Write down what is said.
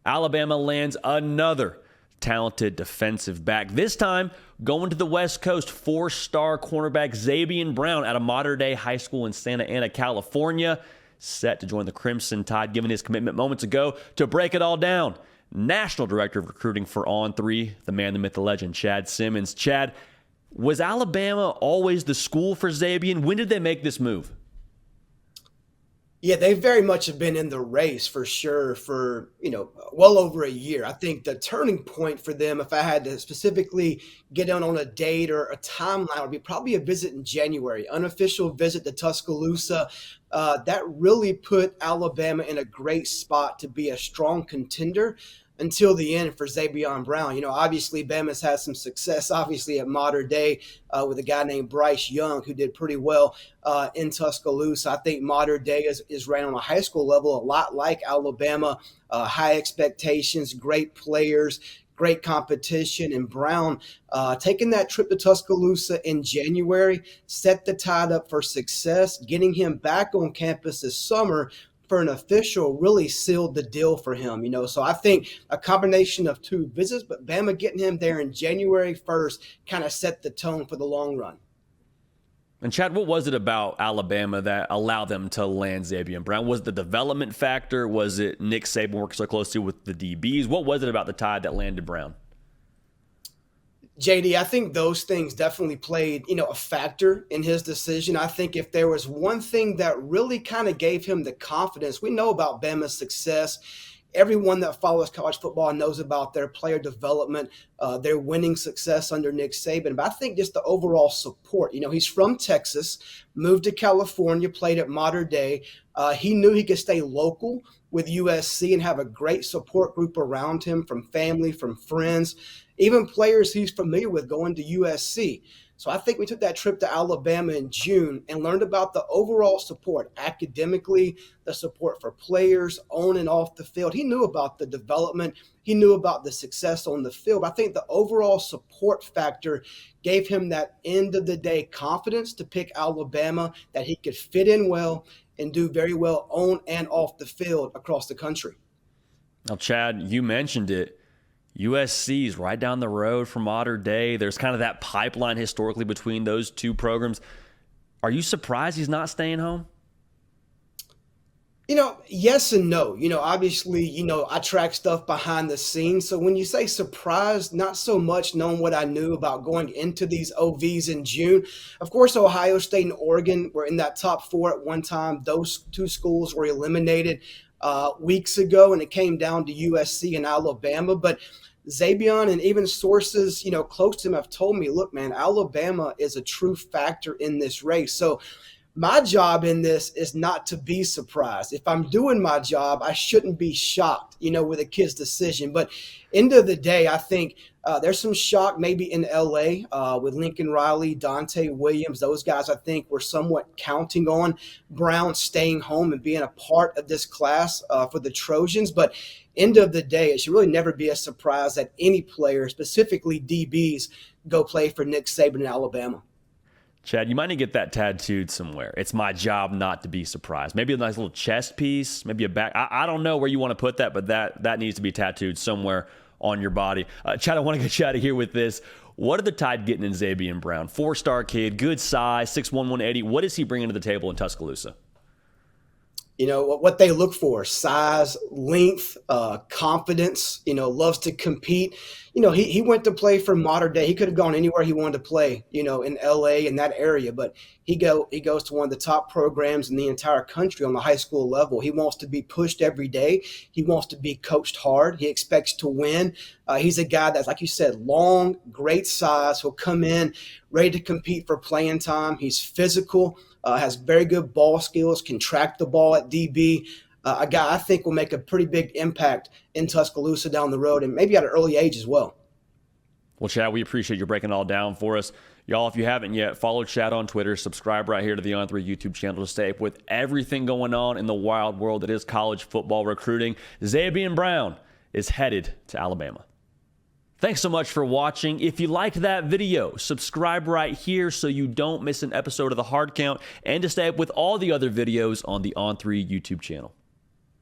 Alabama lands another talented defensive back. This time, going to the West Coast, 4-star cornerback Zabien Brown out of Mater Dei High School in Santa Ana, California, set to join the Crimson Tide, given his commitment moments ago. To break it all down, National Director of Recruiting for On3, the man, the myth, the legend, Chad Simmons. Chad, was Alabama always the school for Zabien? When did they make this move? Yeah, they very much have been in the race for sure for, well over a year. I think the turning point for them, if I had to specifically get on a date or a timeline, would be probably a visit in January, unofficial visit to Tuscaloosa. That really put Alabama in a great spot to be a strong contender until the end for Zabien Brown. Obviously, Bama's had some success, obviously, at Mater Dei with a guy named Bryce Young, who did pretty well in Tuscaloosa. I think Mater Dei is ran on a high school level, a lot like Alabama, high expectations, great players, great competition. And Brown, taking that trip to Tuscaloosa in January, set the Tide up for success. Getting him back on campus this summer for an official really sealed the deal for him, So I think a combination of two visits, but Bama getting him there in January 1st kind of set the tone for the long run. And Chad, what was it about Alabama that allowed them to land Zabien Brown? Was it the development factor? Was it Nick Saban working so closely with the DBs? What was it about the Tide that landed Brown? JD, I think those things definitely played, a factor in his decision. I think if there was one thing that really kind of gave him the confidence, we know about Bama's success. Everyone that follows college football knows about their player development, their winning success under Nick Saban. But I think just the overall support. He's from Texas, moved to California, played at Mater Dei. He knew he could stay local with USC and have a great support group around him, from family, from friends, even players he's familiar with going to USC. So I think we took that trip to Alabama in June and learned about the overall support academically, the support for players on and off the field. He knew about the development. He knew about the success on the field. I think the overall support factor gave him that end of the day confidence to pick Alabama, that he could fit in well and do very well on and off the field across the country. Now, Chad, you mentioned it. USC is right down the road from Mater Dei. There's kind of that pipeline historically between those two programs. Are you surprised he's not staying home? Yes and no. Obviously, I track stuff behind the scenes. So when you say surprised, not so much knowing what I knew about going into these OVs in June. Of course, Ohio State and Oregon were in that top 4 at one time. Those two schools were eliminated weeks ago, and it came down to USC and Alabama. But Zabien and even sources, close to him have told me, look, man, Alabama is a true factor in this race. So my job in this is not to be surprised. If I'm doing my job, I shouldn't be shocked, with a kid's decision. But end of the day, I think there's some shock maybe in LA with Lincoln Riley, Dante Williams. Those guys, I think, were somewhat counting on Brown staying home and being a part of this class for the Trojans. But end of the day, it should really never be a surprise that any player, specifically DBs, go play for Nick Saban in Alabama. Chad, you might need to get that tattooed somewhere. It's my job not to be surprised. Maybe a nice little chest piece, maybe a back. I don't know where you want to put that, but that needs to be tattooed somewhere on your body. Chad, I want to get you out of here with this. What are the Tide getting in Zabien Brown? 4-star kid, good size, 6'1", 180. What is he bringing to the table in Tuscaloosa? What they look for: size, length, confidence, loves to compete. He went to play for Mater Dei. He could have gone anywhere he wanted to play, in LA, in that area, but he goes to one of the top programs in the entire country on the high school level. He wants to be pushed every day. He wants to be coached hard. He expects to win. He's a guy that's, like you said, long, great size. He'll come in ready to compete for playing time. He's physical, has very good ball skills, can track the ball at DB. A guy I think will make a pretty big impact in Tuscaloosa down the road, and maybe at an early age as well. Well, Chad, we appreciate you breaking it all down for us. Y'all, if you haven't yet, follow Chad on Twitter. Subscribe right here to the On3 YouTube channel to stay up with everything going on in the wild world that is college football recruiting. Zabien Brown is headed to Alabama. Thanks so much for watching. If you liked that video, subscribe right here so you don't miss an episode of The Hard Count, and to stay up with all the other videos on the On3 YouTube channel.